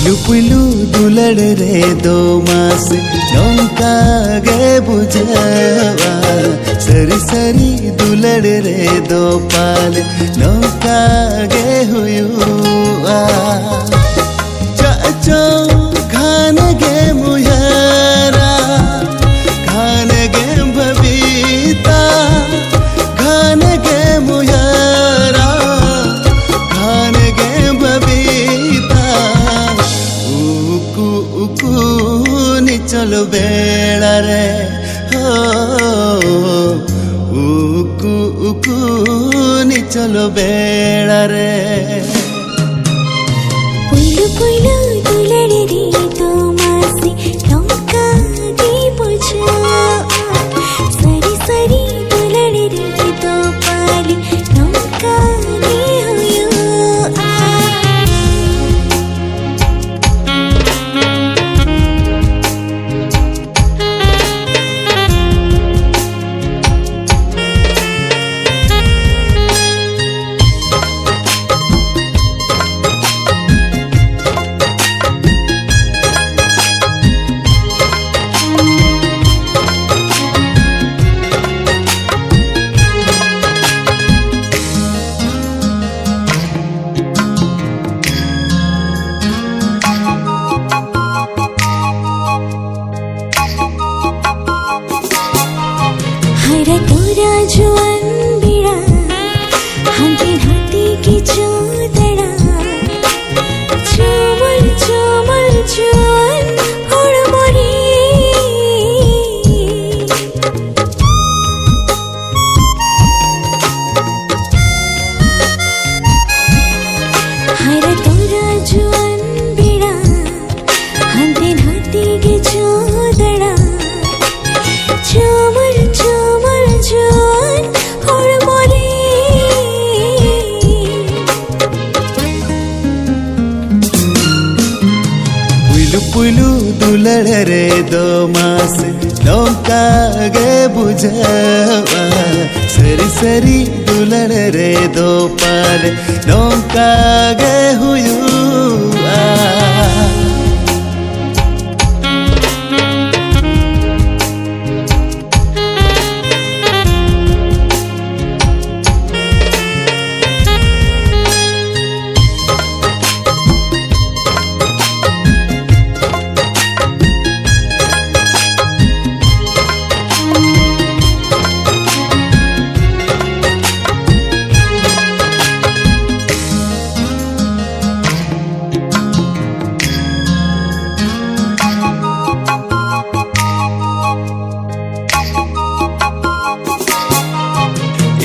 पुलु पुलु दुलड़ रे दो मास नौका गे बुझावा सरी सरी दुलड़ रे दो पाल नौका गे हुआ चाचो खान गे मुयारा खान गे बबीता खान गे मुयारा खान गे बबीता उकु उकु नि चलो बेड़ा रे हो उकु उकु नि चलो बेड़ा रे पुलु पुलु दुलड़ रे दो मासी नौका गे बुझावा सरी सरी दुलड़ रे दो पाल नौका गे हुआ हरा तोरा जुआन बिड़ा हाथी हाथी की चोदड़ा चुमल चुमल जुआन होड़ मोरी हरा तोरा जुआन बिड़ा हाथी हाथी की चोदड़ा चुमल चुमल जुआन होड़ मोरी पुलु पुलु दुलड़ रे दो मास नौका गे बुझावा सरी सरी दुलड़ रे दो पाल नौका गे हुआ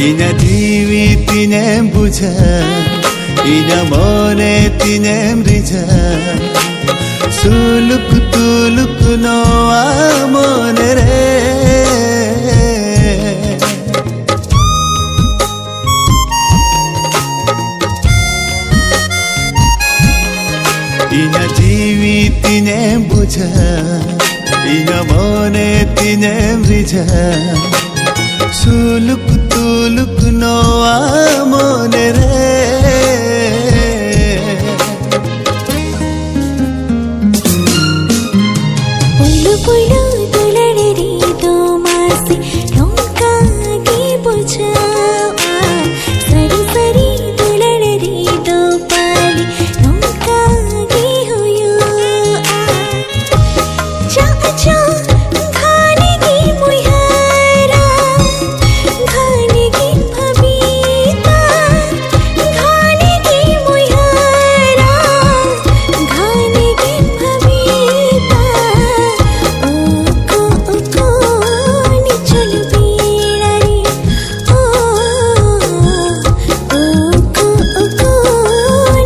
इना जीवी तिने बुझा इना मोने तिने मृझा सुलुक तुलुक नोआ मोने रे इना जीवी तिने बुझा इना मोने तिने मृझा सुलुक तुलुक नोआ मोने रे पुलु पुलु दुलड़ रे दो मासी नौका गे बुझावा सरी सरी दुलड़ रे दो पाल नौका गे हुआ चाचा खाने गे मुयारा खाने गे बबीता खाने गे मुयारा खाने गे बबीता उको उको नि चलो बेड़ा रे ओ उको उको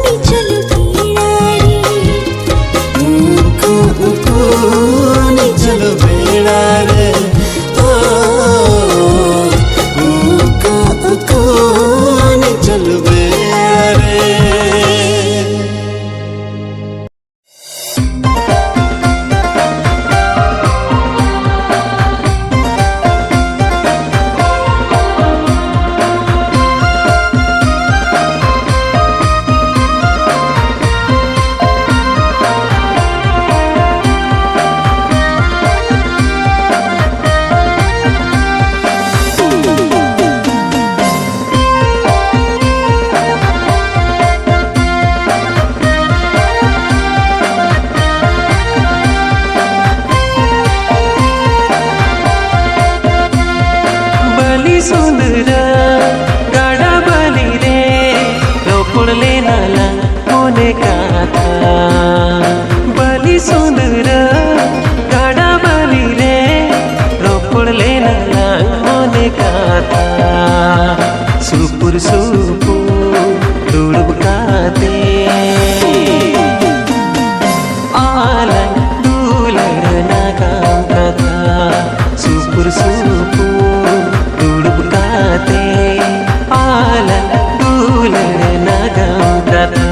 नि चलो बेड़ा रे उकु उकु नि चलो बेड़ा रे ओ उकु उकु नि चलो बेड़ा रे सुंदरा गाड़ा बाली रे रोपड़ लेना ला मोने काथा बाली सुंदरा गाड़ा बाली रे रोपड़ लेना ला मोने काथा सुपुर सुपुर दुड़ब काते आला दूलर नागाम कथा सुपुर सुपुर दुड़ब काते आला दूलर नागाम कथा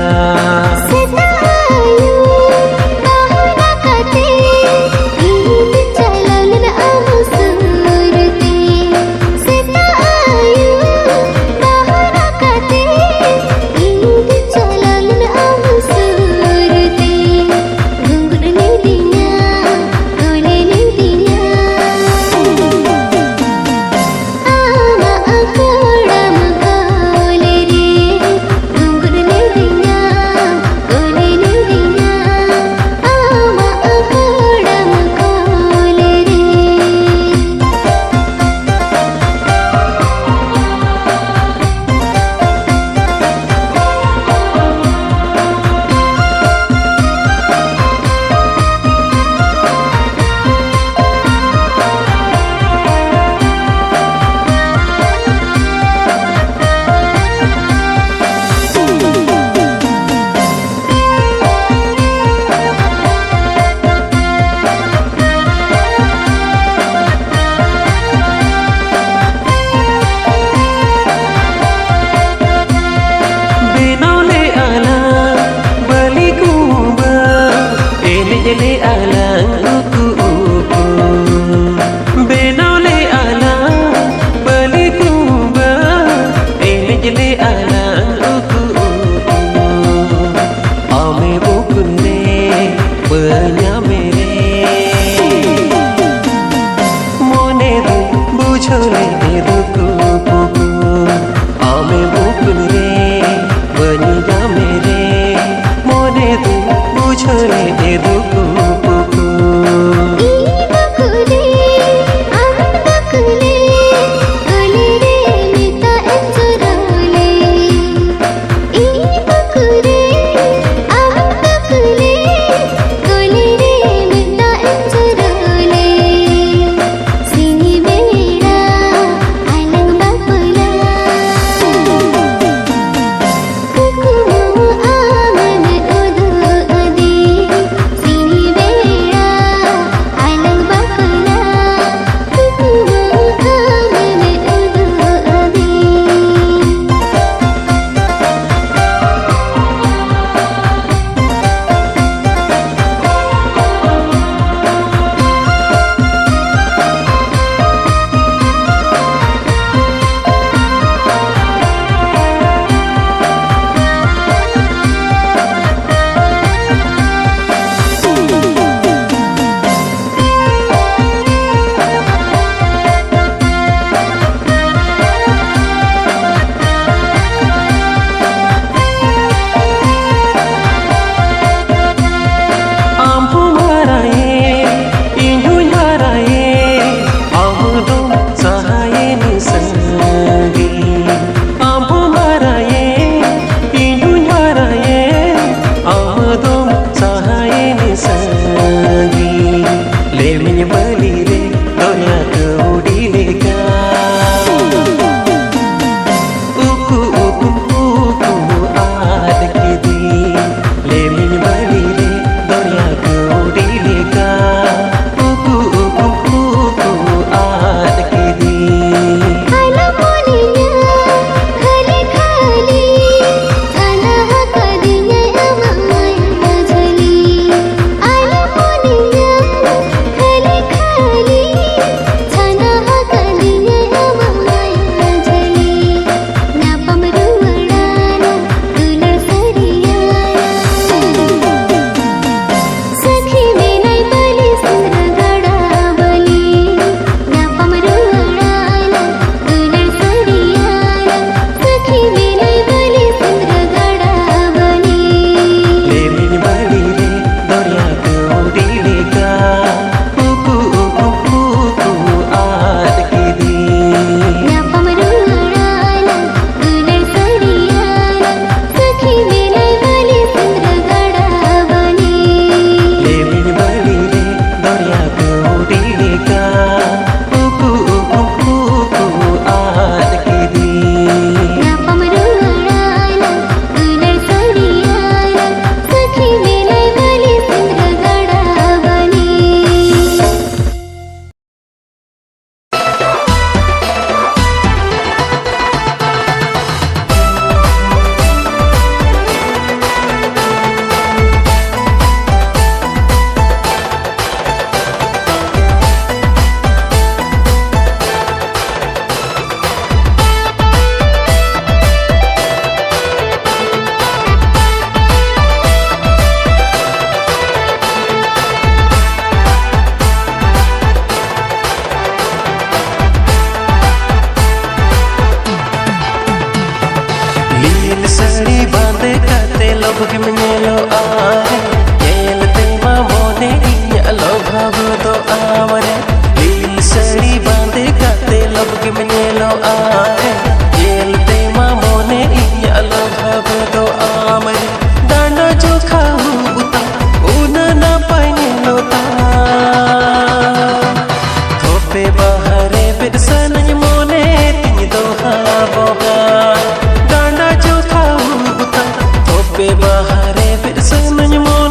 ले आला उकु उकु बेनाव ले आला बली कुंबा एने ले आला उकु उकु आमे बुकुने बन्या मेरे मोने दु बुझले दुकु कुकु आमे बुकुने बन्या मेरे मोने दु बुझले दुकु खाली love him yellow are yell te ma mone inya love do amare lil sari bande kate love him yellow are yell te ma mone inya love do amare dana jo khau uta una na paine lota thope bahare birsan mone tin do ha boga dana jo khau uta thope bahare birsan mone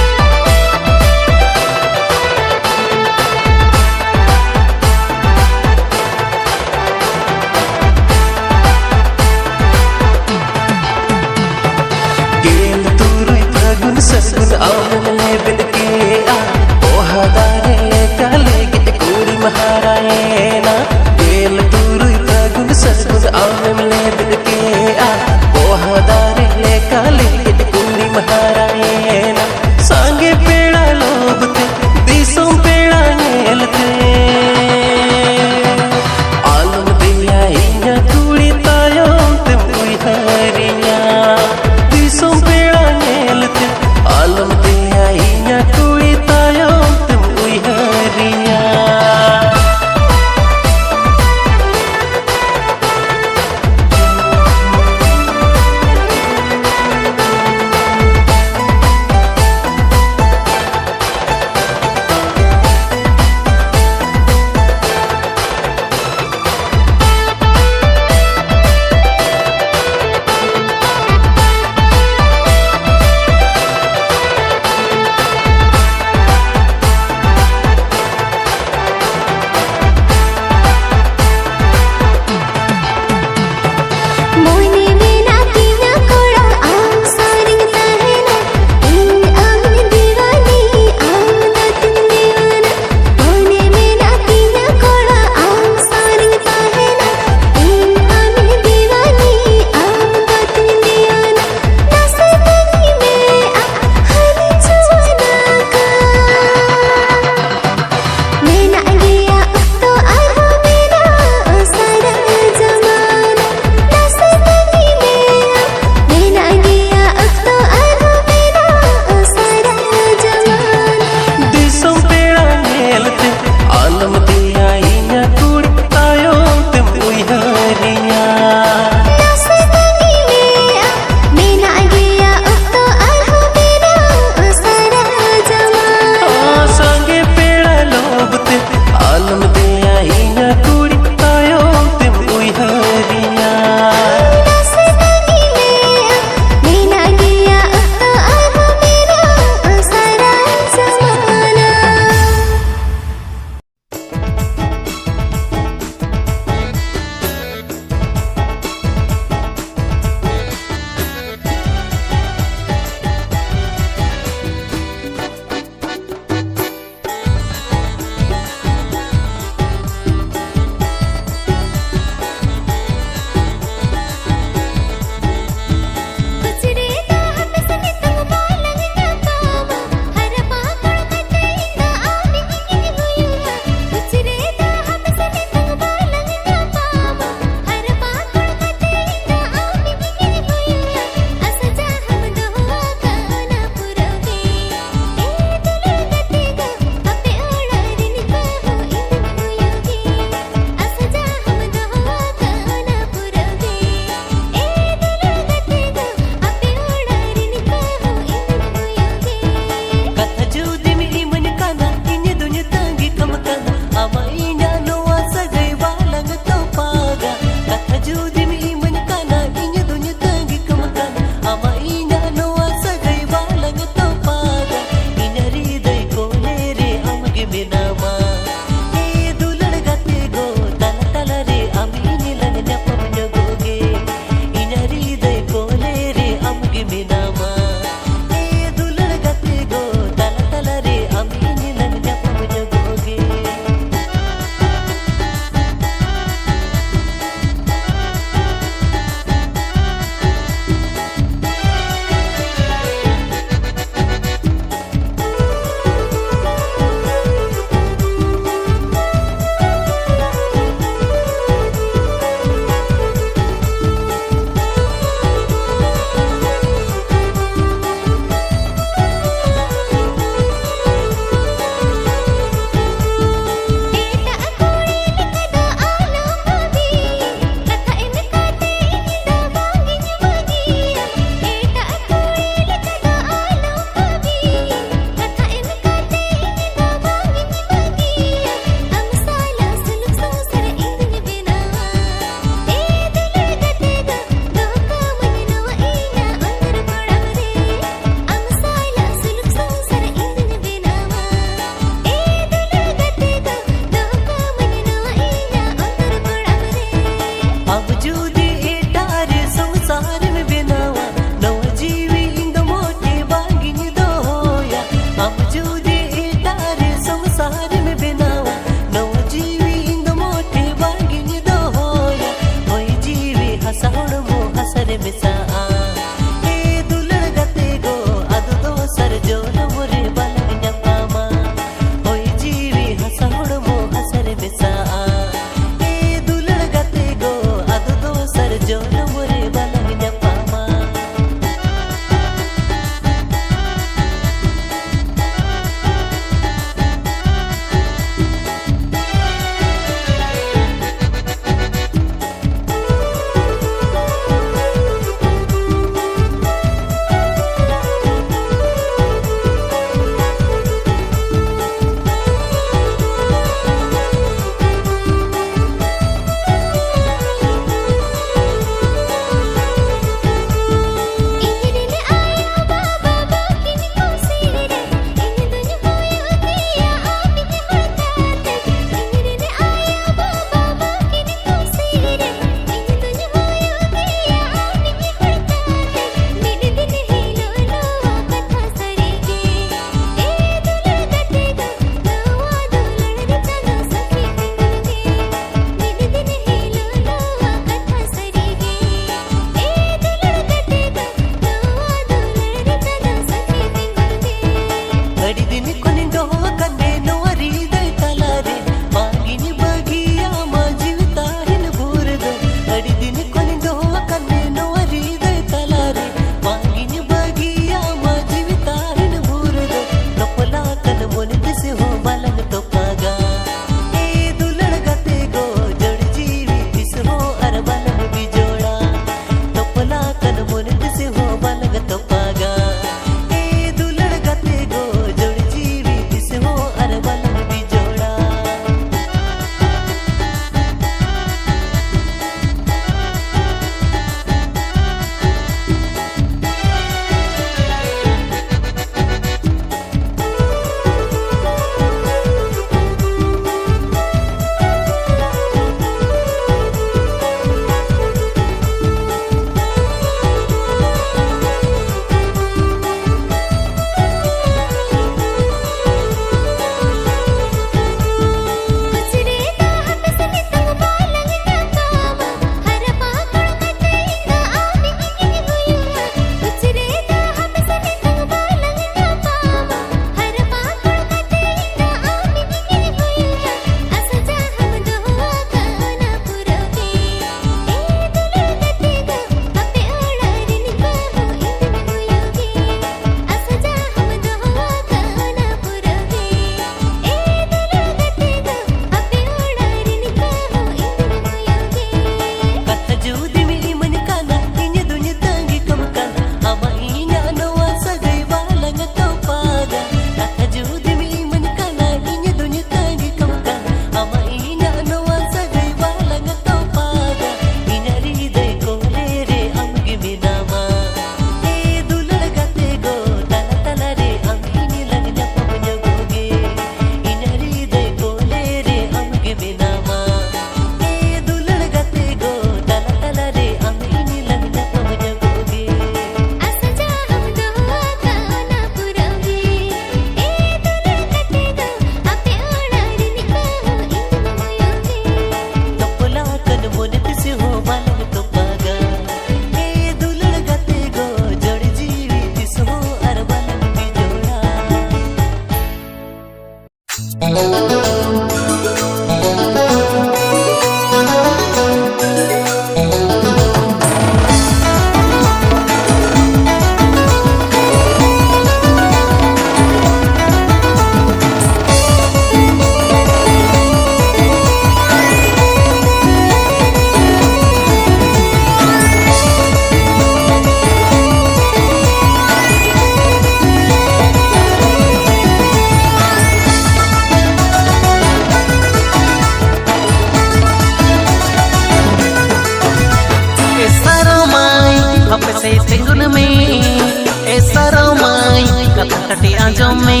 kati ajome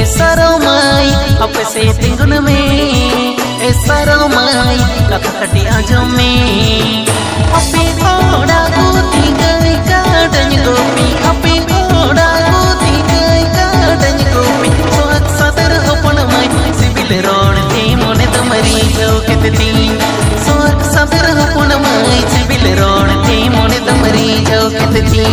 esaromai apa se tingun me esaromai kati ajome api oda ku tigai kadang gopi api oda ku tigai kadang gopi soat sadar hopon mai sibil rod te mone tamari joketti soat sadar hopon mai sibil rod te mone tamari joketti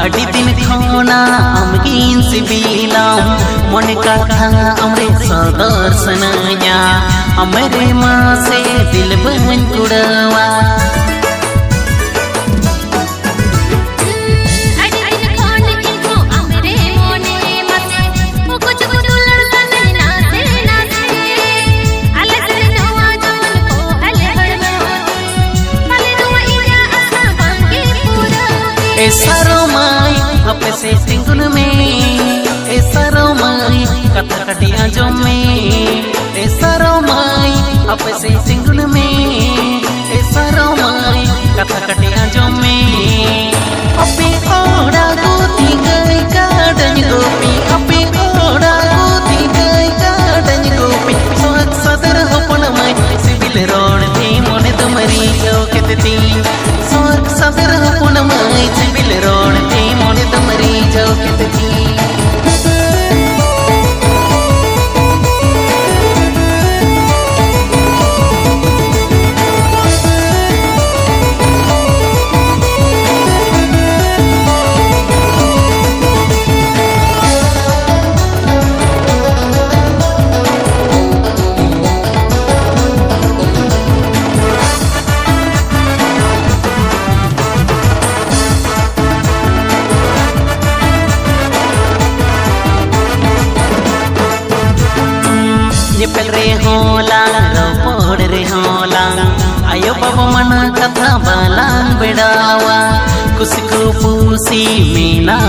अड़ी दिन खोना अमगीन सिबिलाम मन का था अमरे सदर सनया अमरे माँ से दिल बहन कुड़वा सारो माई अपे से सिंगुल में सारो माई कथा कटिया जो में सारो माई अपे से सिंगुल में सारो माई कथा कटिया जो में अपे ओड़ा गोती गई गार्डन गोपी अपे ओड़ा गोती गई गार्डन गोपी सोहत सदर होपन माई सिविल रोड थी मोने तुम्हारी जो कितनी सोहत सदर होपन माई सिविल रोड थी मोने तुम्हारी जो कितनी पेल रे होला रोपड़ रे होला आयो बाबा मना कथा बालान बेड़ावा कुसको पूसी मीना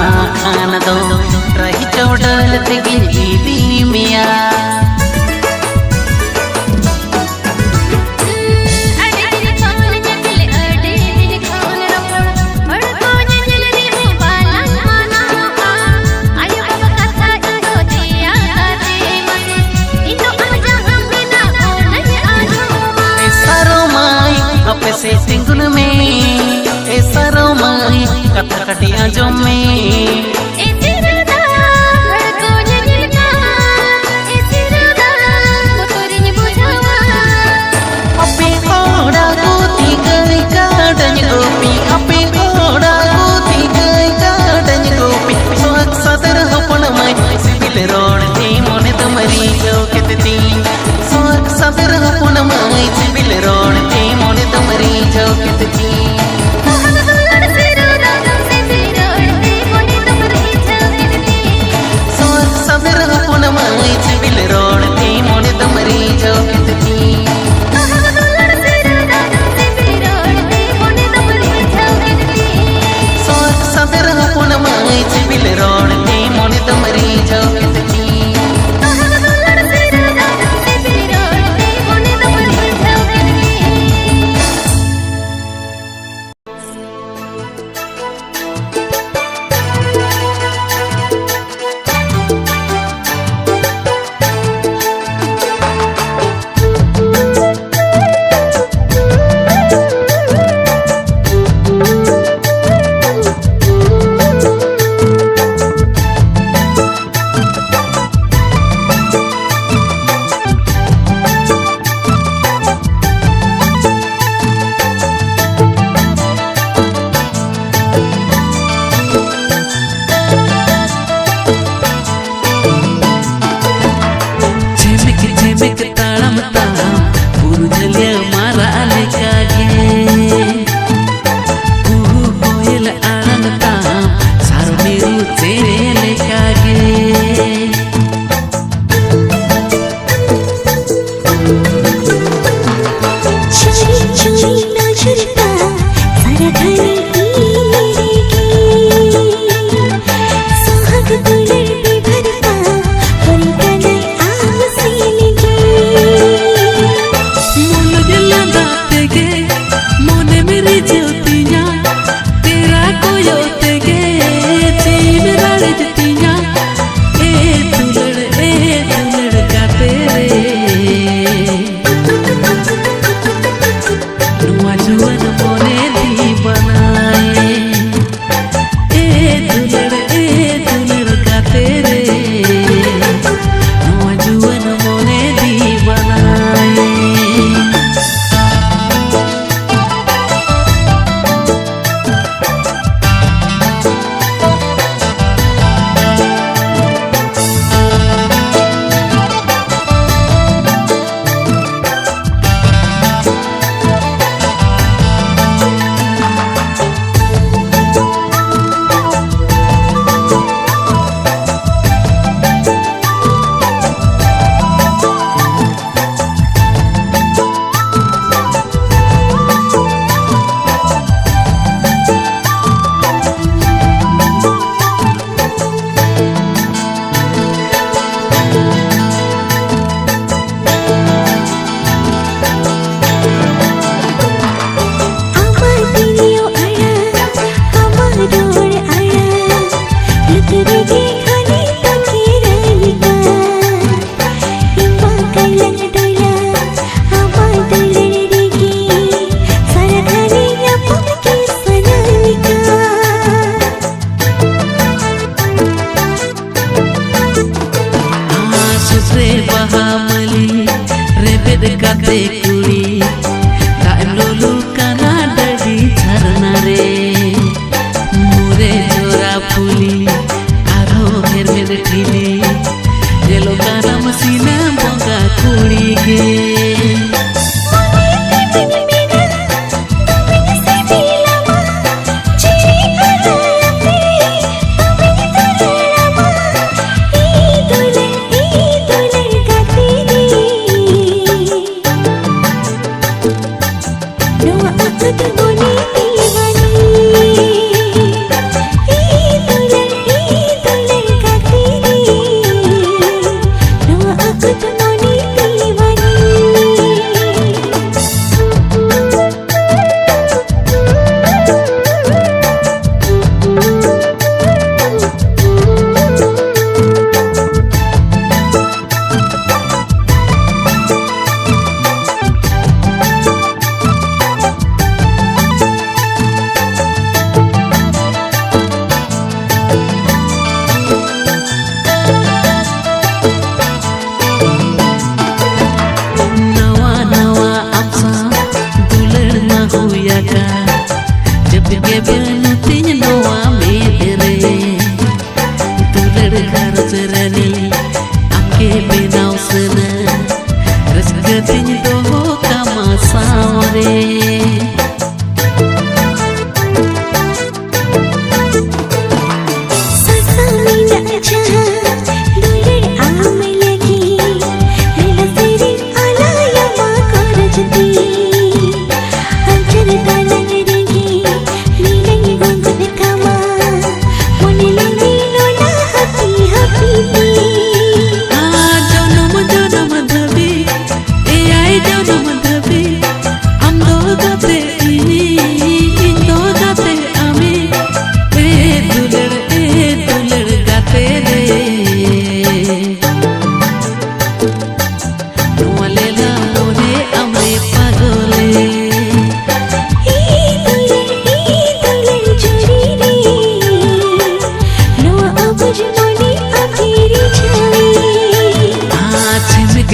खान दो रही चौडल तेगी दी मिया से सिंगुल में सारो माई कथा कटिया जो में अपे ओड़ा गोती गई गार्डन गोपी अपे ओड़ा गोती गई गार्डन गोपी सोहत सदर होपन माई सिविल रोड थी मोने तुम्हारी जो कितनी सोहत सदर होपन माई सिविल रोड थी मोने तुम्हारी जो कितनी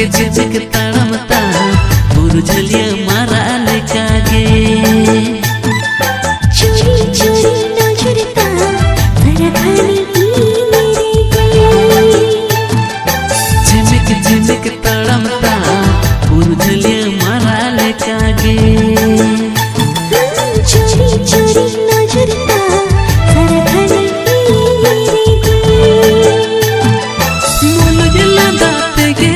झिझक तड़मता बुरझलिया मारा लेकागे चोरी चोरी नजरता फरखानी मेरे गले झिझक झिझक तड़मता बुरझलिया मारा लेकागे चोरी चोरी नजरता फरखानी मेरे गले मोल जला दाते गे